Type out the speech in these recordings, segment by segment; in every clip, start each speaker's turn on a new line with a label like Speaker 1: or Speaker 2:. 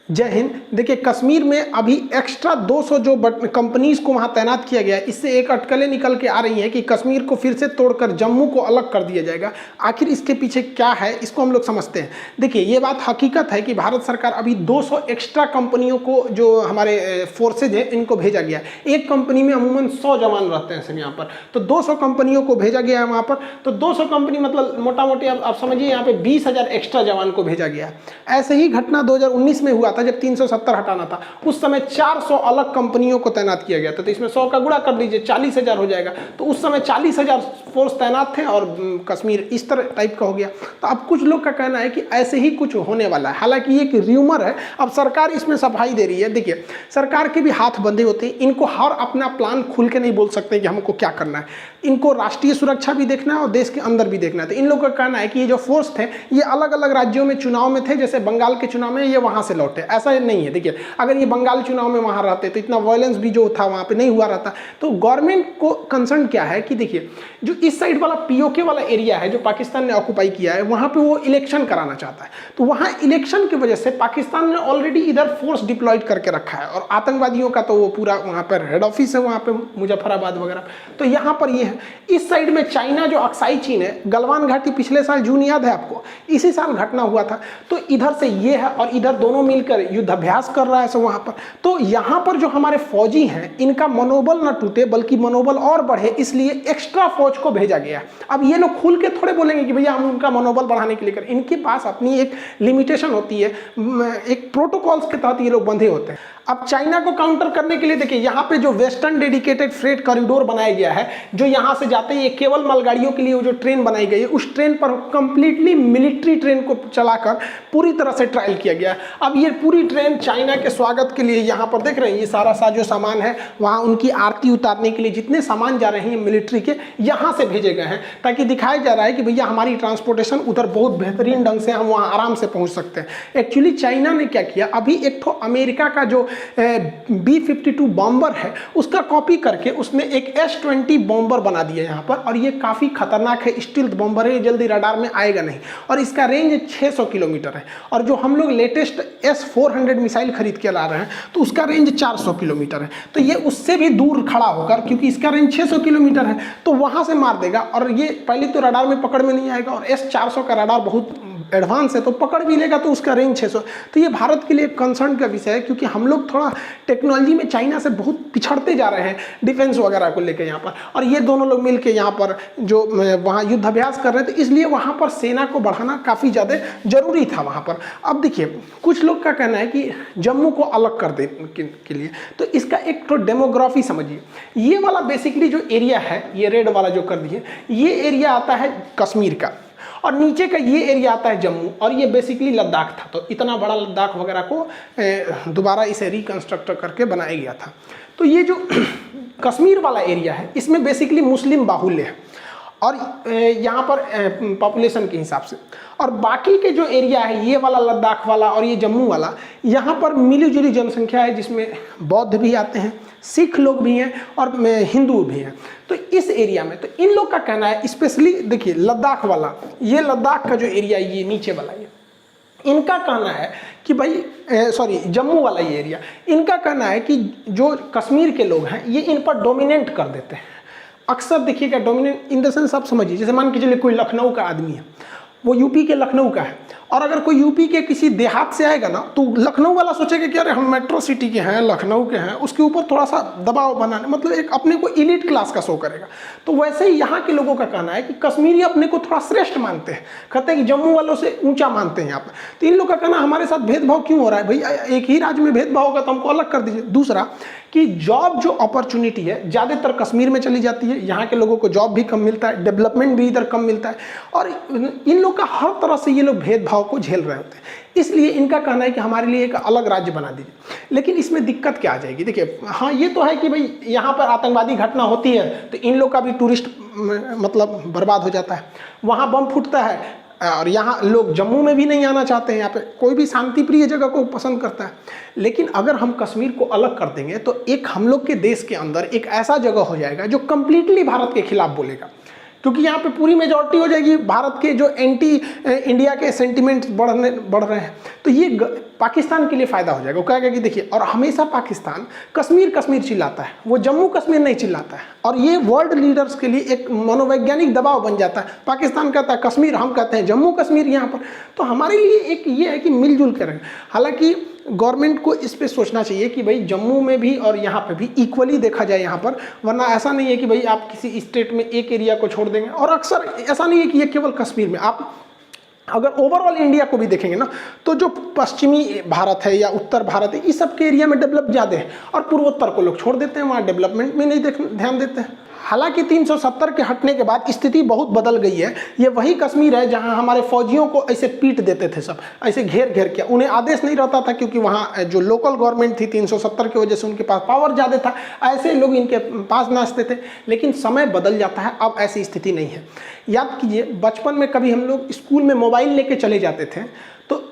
Speaker 1: जय हिंद। देखिए, कश्मीर में अभी एक्स्ट्रा 200 जो कंपनीज को वहाँ तैनात किया गया है, इससे एक अटकलें निकल के आ रही हैं कि कश्मीर को फिर से तोड़कर जम्मू को अलग कर दिया जाएगा। आखिर इसके पीछे क्या है, इसको हम लोग समझते हैं। देखिए, ये बात हकीकत है कि भारत सरकार अभी 200 एक्स्ट्रा कंपनियों को, जो हमारे फोर्सेज हैं, इनको भेजा गया है। एक कंपनी में अमूमन 100 जवान रहते हैं सर यहाँ पर, तो 200 कंपनियों को भेजा गया है वहाँ पर। तो 200 कंपनी मतलब मोटा मोटी आप समझिए यहाँ पे 20,000 एक्स्ट्रा जवान को भेजा गया है। ऐसे ही घटना 2019 में हुआ था जब 370 हटाना था। उस समय 400 अलग कंपनियों को तैनात किया गया था। तो इसमें 100 का गुणा कर दीजिए, 40,000 हो जाएगा। तो उस समय 40,000 फोर्स तैनात थे और कश्मीर इस तरह टाइप का हो गया। तो अब कुछ लोग का कहना है कि ऐसे ही कुछ होने वाला है। हालांकि ये एक र्यूमर है, अब सरकार इसमें सफाई दे रही है। देखिए, सरकार के भी हाथ बंधे होते हैं, इनको हर अपना प्लान खुल के नहीं बोल सकते कि हमको क्या करना है। इनको राष्ट्रीय सुरक्षा भी देखना है और देश के अंदर भी देखना है। तो इन लोगों का कहना है कि ये जो फोर्स थे, ये अलग अलग राज्यों में चुनाव में थे, जैसे बंगाल के चुनाव में ये वहां से लौटे, ऐसा नहीं है। देखिए, अगर ये बंगाल चुनाव में वहां रहते तो इतना वायलेंस भी जो था वहां पे नहीं हुआ रहता। तो गवर्नमेंट को कंसर्न क्या है कि देखिए, जो इस साइड वाला पीओके वाला एरिया है, जो पाकिस्तान ने ऑक्युपाई किया है, वहां पे वो इलेक्शन कराना चाहता है। तो वहां इलेक्शन की वजह से पाकिस्तान ने ऑलरेडी इधर फोर्स डिप्लॉयड करके रखा है, और आतंकवादियों का तो वो पूरा वहां पर हेड ऑफिस है, वहां पे मुजफ्फराबाद वगैरह। तो यहाँ पर ये है। इस साइड में चाइना, जो अक्साई चीन है, गलवान घाटी पिछले साल जून, याद है आपको, इसी साल घटना हुआ था। तो इधर से ये है और इधर दोनों मिलकर युद्धाभ्यास कर रहा है सब वहां पर। तो यहाँ पर जो हमारे फौजी हैं, इनका मनोबल न टूटे बल्कि मनोबल और बढ़े, इसलिए एक्स्ट्रा फौज को भेजा गया। अब ये लोग खुल के थोड़े बोलेंगे कि भैया हम उनका मनोबल बढ़ाने के लिए करें। इनके पास अपनी एक लिमिटेशन होती है, एक प्रोटोकॉल्स के तहत ये लोग बंधे होते हैं। अब चाइना को काउंटर करने के लिए देखिए, यहाँ पे जो वेस्टर्न डेडिकेटेड फ्रेट कॉरिडोर बनाया गया है, जो यहाँ से जाते हैं, ये केवल मालगाड़ियों के लिए वो जो ट्रेन बनाई गई है, उस ट्रेन पर कंप्लीटली मिलिट्री ट्रेन को चलाकर पूरी तरह से ट्रायल किया गया है। अब ये पूरी ट्रेन चाइना के स्वागत के लिए, यहाँ पर देख रहे हैं, ये सारा जो सामान है, वहाँ उनकी आरती उतारने के लिए जितने सामान जा रहे हैं मिलिट्री के, यहाँ से भेजे गए हैं, ताकि दिखाया जा रहा है कि भैया हमारी ट्रांसपोर्टेशन उधर बहुत बेहतरीन ढंग से, हम वहाँ आराम से पहुँच सकते हैं। एक्चुअली चाइना ने क्या किया, अभी एक तो अमेरिका का जो B-52 बॉम्बर है, उसका कॉपी करके उसने एक S-20 बॉम्बर बना दिया यहाँ पर, और ये काफ़ी खतरनाक है, स्टील्थ बॉम्बर है, ये जल्दी रडार में आएगा नहीं, और इसका रेंज 600 किलोमीटर है। और जो हम लोग लेटेस्ट S-400 मिसाइल खरीद के ला रहे हैं, तो उसका रेंज 400 किलोमीटर है। तो ये उससे भी दूर खड़ा होकर, क्योंकि इसका रेंज 600 किलोमीटर है, तो वहाँ से मार देगा, और ये पहले तो रडार में पकड़ में नहीं आएगा, और S-400 का रडार बहुत एडवांस है, तो पकड़ भी लेगा, तो उसका रेंज 600। तो ये भारत के लिए कंसर्न का विषय है, क्योंकि हम लोग थोड़ा टेक्नोलॉजी में चाइना से बहुत पिछड़ते जा रहे हैं, डिफेंस वगैरह को लेकर यहाँ पर। और ये दोनों लोग मिलकर यहाँ पर जो वहाँ युद्धाभ्यास कर रहे थे, इसलिए वहाँ पर सेना को बढ़ाना काफ़ी ज़्यादा जरूरी था वहाँ पर। अब देखिए, कुछ लोग का कहना है कि जम्मू को अलग कर दे के लिए, तो इसका एक तो डेमोग्राफी समझिए। ये वाला बेसिकली जो एरिया है, ये रेड वाला जो कर दिए, ये एरिया आता है कश्मीर का, और नीचे का ये एरिया आता है जम्मू, और ये बेसिकली लद्दाख था। तो इतना बड़ा लद्दाख वगैरह को दोबारा इसे रिकंस्ट्रक्ट करके बनाया गया था। तो ये जो कश्मीर वाला एरिया है, इसमें बेसिकली मुस्लिम बाहुल्य है, और यहाँ पर पॉपुलेशन के हिसाब से। और बाकी के जो एरिया है, ये वाला लद्दाख वाला और ये जम्मू वाला, यहाँ पर मिली जुली जनसंख्या है, जिसमें बौद्ध भी आते हैं, सिख लोग भी हैं, और हिंदू भी हैं। तो इस एरिया में, तो इन लोग का कहना है, स्पेशली देखिए लद्दाख वाला, ये लद्दाख का जो एरिया, ये नीचे वाला, ये इनका कहना है कि भाई जम्मू वाला ये एरिया, इनका कहना है कि जो कश्मीर के लोग हैं, ये इन पर डोमिनेट कर देते हैं। अक्सर देखिएगा, डोमिनेट इन द सेंस आप समझिए, जैसे मान के चलिए कोई लखनऊ का आदमी है, वो यूपी के लखनऊ का है, और अगर कोई यूपी के किसी देहात से आएगा ना, तो लखनऊ वाला सोचेगा कि अरे हम मेट्रो सिटी के हैं, लखनऊ के हैं, उसके ऊपर थोड़ा सा दबाव बनाने, मतलब एक अपने को इलीट क्लास का शो करेगा। तो वैसे ही यहाँ के लोगों का कहना है कि कश्मीरी अपने को थोड़ा श्रेष्ठ मानते हैं, कहते हैं कि जम्मू वालों से ऊंचा मानते हैं यहाँ पर। तो इन लोग का कहना, हमारे साथ भेदभाव क्यों हो रहा है भैया, एक ही राज्य में भेदभाव होगा तो हमको अलग कर दीजिए। दूसरा कि जॉब जो अपॉर्चुनिटी है, ज़्यादातर कश्मीर में चली जाती है, यहाँ के लोगों को जॉब भी कम मिलता है, डेवलपमेंट भी इधर कम मिलता है, और इन लोग का हर तरह से ये लोग भेदभाव को झेल रहे होते हैं। इसलिए इनका कहना है कि हमारे लिए एक अलग राज्य बना दीजिए। लेकिन इसमें दिक्कत क्या आ जाएगी, देखिए, हाँ ये तो है कि भाई यहाँ पर आतंकवादी घटना होती है, तो इन लोग का भी टूरिस्ट मतलब बर्बाद हो जाता है, वहाँ बम फूटता है, और यहाँ लोग जम्मू में भी नहीं आना चाहते हैं, यहाँ पे कोई भी शांति प्रिय जगह को पसंद करता है। लेकिन अगर हम कश्मीर को अलग कर देंगे, तो एक हम लोग के देश के अंदर एक ऐसा जगह हो जाएगा जो कम्प्लीटली भारत के खिलाफ बोलेगा, क्योंकि यहाँ पे पूरी मेजॉरिटी हो जाएगी भारत के, जो एंटी इंडिया के सेंटिमेंट्स बढ़ रहे हैं। तो ये पाकिस्तान के लिए फ़ायदा हो जाएगा। वो कहेगा कि देखिए, और हमेशा पाकिस्तान कश्मीर कश्मीर चिल्लाता है, वो जम्मू कश्मीर नहीं चिल्लाता है, और ये वर्ल्ड लीडर्स के लिए एक मनोवैज्ञानिक दबाव बन जाता है। पाकिस्तान कहता है कश्मीर, हम कहते हैं जम्मू कश्मीर यहाँ पर। तो हमारे लिए एक ये है कि मिलजुल कर रहें। हालांकि गवर्नमेंट को इस पे सोचना चाहिए कि भाई जम्मू में भी और यहाँ पे भी इक्वली देखा जाए यहाँ पर, वरना ऐसा नहीं है कि भाई आप किसी स्टेट में एक एरिया को छोड़ देंगे। और अक्सर ऐसा नहीं है कि ये केवल कश्मीर में, आप अगर ओवरऑल इंडिया को भी देखेंगे ना, तो जो पश्चिमी भारत है या उत्तर भारत है, इस सब के एरिया में डेवलप ज़्यादा है, और पूर्वोत्तर को लोग छोड़ देते हैं, वहाँ डेवलपमेंट में नहीं ध्यान देते हैं। हालांकि 370 के हटने के बाद स्थिति बहुत बदल गई है। ये वही कश्मीर है जहां हमारे फौजियों को ऐसे पीट देते थे, सब ऐसे घेर घेर के, उन्हें आदेश नहीं रहता था क्योंकि वहां जो लोकल गवर्नमेंट थी 370 की वजह से उनके पास पावर ज़्यादा था, ऐसे लोग इनके पास नाचते थे। लेकिन समय बदल जाता है, अब ऐसी स्थिति नहीं है। याद कीजिए, बचपन में कभी हम लोग स्कूल में मोबाइल लेके चले जाते थे तो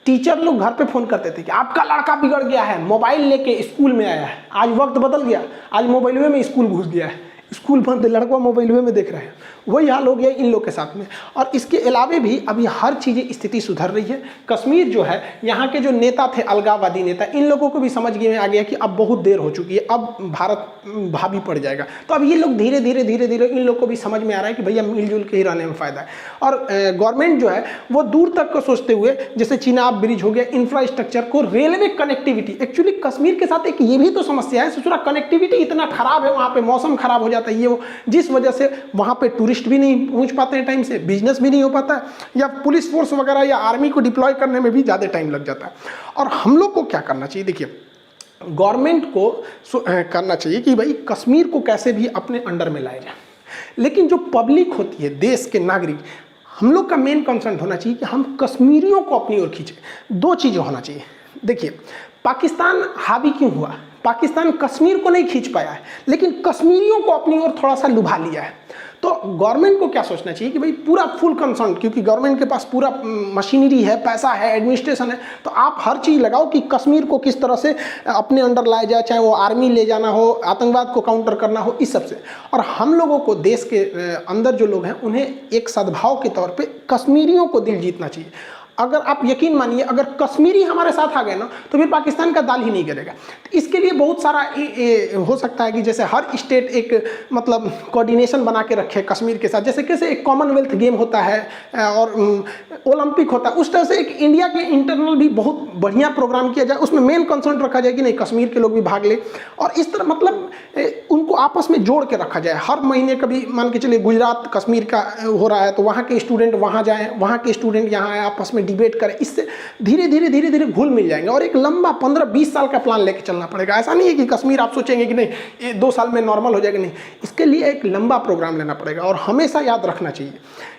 Speaker 1: टीचर लोग घर पे फ़ोन करते थे कि आपका लड़का बिगड़ गया है, मोबाइल लेके स्कूल में आया है। आज वक्त बदल गया, आज मोबाइल में स्कूल घुस गया है, स्कूल बंद, लड़का मोबाइल में देख रहे हैं। वही हाल हो गया इन लोग के साथ में। और इसके अलावे भी अभी हर चीज़ें स्थिति सुधर रही है। कश्मीर जो है, यहाँ के जो नेता थे अलगाववादी नेता, इन लोगों को भी समझ में आ गया कि अब बहुत देर हो चुकी है, अब भारत भाभी पड़ जाएगा। तो अब ये लोग धीरे धीरे धीरे धीरे इन लोग को भी समझ में आ रहा है कि भैया मिलजुल के ही रहने में फ़ायदा है। और गवर्नमेंट जो है वो दूर तक को सोचते हुए, जैसे चिनाब ब्रिज हो गया, इंफ्रास्ट्रक्चर को, रेलवे कनेक्टिविटी। एक्चुअली कश्मीर के साथ एक ये भी तो समस्या है, सोचो कनेक्टिविटी इतना खराब है, वहाँ पे मौसम खराब हो जाता है, ये वो, जिस वजह से वहाँ पे टूरिस्ट भी नहीं पहुँच पाते हैं टाइम से, बिजनेस भी नहीं हो पाता है, या पुलिस फोर्स वगैरह या आर्मी को डिप्लॉय करने में भी ज़्यादा टाइम लग जाता है। और हम लोग को क्या करना चाहिए, देखिए गवर्नमेंट को करना चाहिए कि भाई कश्मीर को कैसे भी अपने अंडर में लाया जाए। लेकिन जो पब्लिक होती है, देश के नागरिक, हम लोग का मेन कंसर्न होना चाहिए कि हम कश्मीरियों को अपनी ओर खींचें। दो चीज़ें होना चाहिए। देखिए, पाकिस्तान हावी क्यों हुआ? पाकिस्तान कश्मीर को नहीं खींच पाया है, लेकिन कश्मीरियों को अपनी ओर थोड़ा सा लुभा लिया है। तो गवर्नमेंट को क्या सोचना चाहिए कि भाई पूरा फुल कंसर्न, क्योंकि गवर्नमेंट के पास पूरा मशीनरी है, पैसा है, एडमिनिस्ट्रेशन है, तो आप हर चीज़ लगाओ कि कश्मीर को किस तरह से अपने अंडर लाया जाए, चाहे वो आर्मी ले जाना हो, आतंकवाद को काउंटर करना हो, इस सब से। और हम लोगों को, देश के अंदर जो लोग हैं, उन्हें एक सद्भाव के तौर पर कश्मीरियों को दिल जीतना चाहिए। अगर आप यकीन मानिए, अगर कश्मीरी हमारे साथ आ गए ना, तो फिर पाकिस्तान का दाल ही नहीं गिरेगा। तो इसके लिए बहुत सारा हो सकता है कि जैसे हर स्टेट एक मतलब कोऑर्डिनेशन बना के रखे कश्मीर के साथ, जैसे कैसे एक कॉमनवेल्थ गेम होता है और ओलंपिक होता है, उस तरह से एक इंडिया के इंटरनल भी बहुत बढ़िया प्रोग्राम किया जाए, उसमें मेन कंसर्न रखा जाए कि नहीं कश्मीर के लोग भी भाग ले, और इस तरह मतलब उनको आपस में जोड़ के रखा जाए। हर महीने कभी मान के चलिए गुजरात कश्मीर का हो रहा है, तो वहाँ के स्टूडेंट वहाँ जाएँ, वहाँ के स्टूडेंट यहाँ आए, आपस में डिबेट करें। इससे धीरे धीरे धीरे धीरे घुल मिल जाएंगे। और एक लंबा 15-20 साल का प्लान लेके चलना पड़ेगा। ऐसा नहीं है कि कश्मीर आप सोचेंगे कि नहीं ये 2 साल में नॉर्मल हो जाएगा, नहीं, इसके लिए एक लंबा प्रोग्राम लेना पड़ेगा। और हमेशा याद रखना चाहिए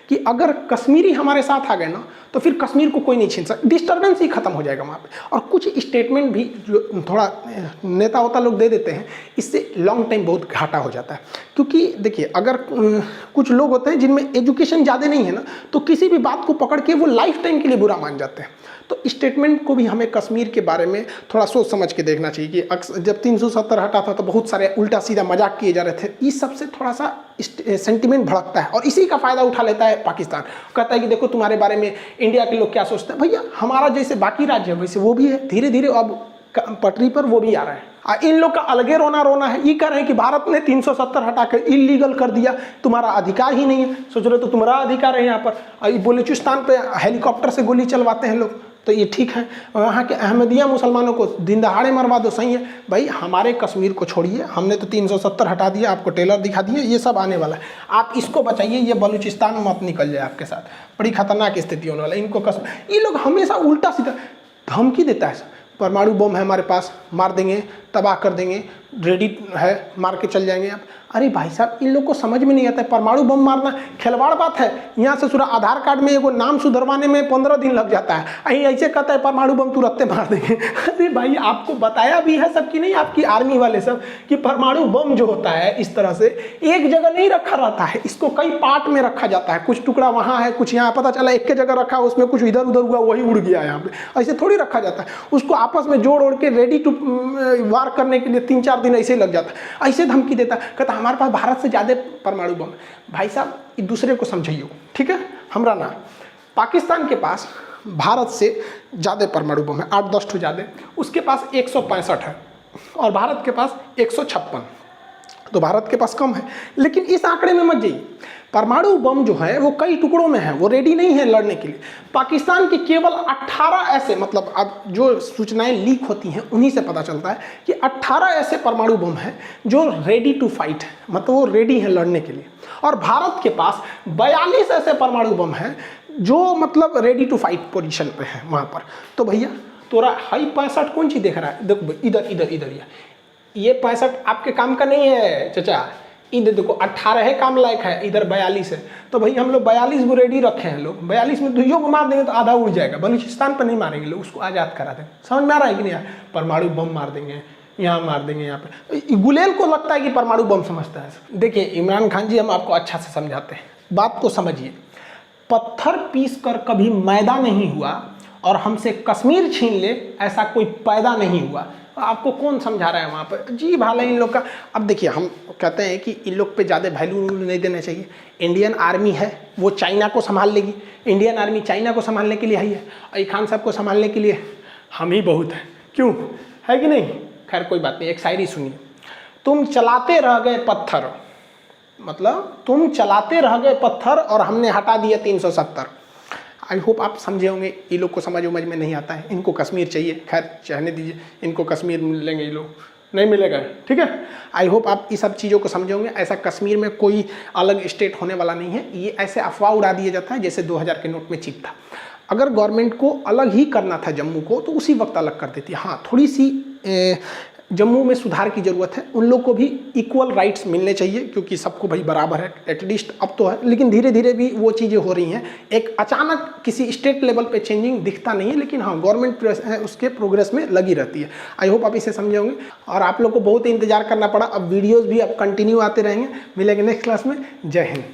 Speaker 1: कि अगर कश्मीरी हमारे साथ आ गए ना, तो फिर कश्मीर को कोई नहीं छीन सकता, डिस्टर्बेंस ही खत्म हो जाएगा वहाँ पे। और कुछ स्टेटमेंट भी जो थोड़ा नेता होता लोग दे देते हैं, इससे लॉन्ग टाइम बहुत घाटा हो जाता है। क्योंकि देखिए, अगर कुछ लोग होते हैं जिनमें एजुकेशन ज़्यादा नहीं है ना, तो किसी भी बात को पकड़ के वो लाइफ टाइम के लिए बुरा मान जाते हैं। तो स्टेटमेंट को भी हमें कश्मीर के बारे में थोड़ा सोच समझ के देखना चाहिए कि अक्सर जब 370 हटा था तो बहुत सारे उल्टा सीधा मजाक किए जा रहे थे, इस सबसे थोड़ा सा सेंटिमेंट भड़कता है, और इसी का फ़ायदा उठा लेता है पाकिस्तान। कहता है कि देखो तुम्हारे बारे में इंडिया के लोग क्या सोचते हैं। भैया, हमारा जैसे बाकी राज्य है वैसे वो भी है, धीरे धीरे अब पटरी पर वो भी आ रहा है। इन लोग का अलगे रोना है, ये कह रहे हैं कि भारत ने 370 हटा कर इलीगल कर दिया, तुम्हारा अधिकार ही नहीं है। सोच रहे तो तुम्हारा अधिकार है यहाँ पर, बलूचिस्तान पे हेलीकॉप्टर से गोली चलवाते हैं लोग, तो ये ठीक है। वहाँ के अहमदिया मुसलमानों को दिन दहाड़े मरवा दो, सही है। भाई हमारे कश्मीर को छोड़िए, हमने तो 370 हटा दिया, आपको टेलर दिखा दिए, ये सब आने वाला है, आप इसको बचाइए, ये बलूचिस्तान मत निकल जाए आपके साथ, बड़ी खतरनाक स्थिति होने वाला है। इनको ये लोग हमेशा उल्टा सीधा धमकी देता है, परमाणु बम है हमारे पास, मार देंगे, तबाह कर देंगे, रेडी है, मार के चल जाएंगे आप। अरे भाई साहब, इन लोग को समझ में नहीं आता है, परमाणु बम मारना खिलवाड़ बात है। यहाँ से पूरा आधार कार्ड में एगो नाम सुधरवाने में 15 दिन लग जाता है, अहीं ऐसे कहता है परमाणु बम तुरंत मार देंगे। अरे भाई, आपको बताया भी है सबकी नहीं, आपकी आर्मी वाले सब, कि परमाणु बम जो होता है इस तरह से एक जगह नहीं रखा रहता है, इसको कई पार्ट में रखा जाता है, कुछ टुकड़ा वहाँ है, कुछ यहाँ, पता चला एक के जगह रखा, उसमें कुछ इधर उधर हुआ, वही उड़ गया यहाँ पे। ऐसे थोड़ी रखा जाता है, उसको आपस में जोड़ ओड़ के रेडी टू वार करने के लिए 3-4 दिन ऐसे ही लग जाता है। ऐसे धमकी देता, कहता हमारे पास भारत से ज़्यादा परमाणु बम। भाई साहब, एक दूसरे को समझिए, ठीक है। हमरा ना, पाकिस्तान के पास भारत से ज़्यादा परमाणु बम है, 8-10 ठो ज़्यादा। उसके पास 165 है और भारत के पास 156, तो भारत के पास कम है। लेकिन इस आंकड़े में मत जाइए, परमाणु बम जो है वो कई टुकड़ों में है, वो रेडी नहीं है लड़ने के लिए। पाकिस्तान के केवल 18 ऐसे, मतलब अब जो सूचनाएं लीक होती हैं उन्हीं से पता चलता है कि 18 ऐसे परमाणु बम हैं जो रेडी टू फाइट है, मतलब वो रेडी है लड़ने के लिए। और भारत के पास 42 ऐसे परमाणु बम हैं जो मतलब रेडी टू फाइट पोजीशन पे है वहाँ पर। तो भैया तोरा हाई 65 कौन चीज़ देख रहा है? देखो इधर इधर इधर ये 65 आपके काम का नहीं है चाचा, इधर देखो 18 है काम लायक है, इधर 42 है। तो भाई हम लोग 42 को रेडी रखे हैं लोग, 42 में दुइयों को मार देंगे तो आधा उड़ जाएगा। बलूचिस्तान पर नहीं मारेंगे लोग, उसको आज़ाद करा देंगे। समझ में आ रहा है कि नहीं यार? परमाणु बम मार देंगे, यहाँ मार देंगे, यहाँ पे। गुलेल को लगता है कि परमाणु बम समझता है। देखिए इमरान खान जी, हम आपको अच्छा से समझाते हैं, बात को समझिए। पत्थर पीस कर कभी मैदा नहीं हुआ और हमसे कश्मीर छीन ले ऐसा कोई पैदा नहीं हुआ। आपको कौन समझा रहा है वहाँ पर? जी भाला इन लोग का। अब देखिए हम कहते हैं कि इन लोग पे ज़्यादा वैल्यू नहीं देना चाहिए। इंडियन आर्मी है वो चाइना को संभाल लेगी, इंडियन आर्मी चाइना को संभालने के लिए आई है, और खान साहब को संभालने के लिए हम ही बहुत हैं। क्यों है कि नहीं? खैर कोई बात नहीं, एक शायरी सुनिए। तुम चलाते रह गए पत्थर, मतलब तुम चलाते रह गए पत्थर और हमने हटा दिया 370। आई होप आप समझे होंगे। ये लोग को समझ में नहीं आता है, इनको कश्मीर चाहिए। खैर चाहने दीजिए, इनको कश्मीर मिलेंगे, ये लोग नहीं मिलेगा, ठीक है। आई होप आप इस सब चीज़ों को समझे होंगे। ऐसा कश्मीर में कोई अलग स्टेट होने वाला नहीं है, ये ऐसे अफवाह उड़ा दिया जाता है जैसे 2000 के नोट में चिप था। अगर गवर्नमेंट को अलग ही करना था जम्मू को तो उसी वक्त अलग कर देती। हाँ थोड़ी सी जम्मू में सुधार की ज़रूरत है, उन लोग को भी इक्वल राइट्स मिलने चाहिए क्योंकि सबको भाई बराबर है, एटलीस्ट अब तो है। लेकिन धीरे धीरे भी वो चीज़ें हो रही हैं। एक अचानक किसी स्टेट लेवल पे चेंजिंग दिखता नहीं है, लेकिन हाँ गवर्नमेंट उसके प्रोग्रेस में लगी रहती है। आई होप आप इसे समझे होंगे। और आप लोग को बहुत इंतजार करना पड़ा, अब वीडियोज़ भी अब कंटिन्यू आते रहेंगे। मिलेंगे नेक्स्ट क्लास में। जय हिंद।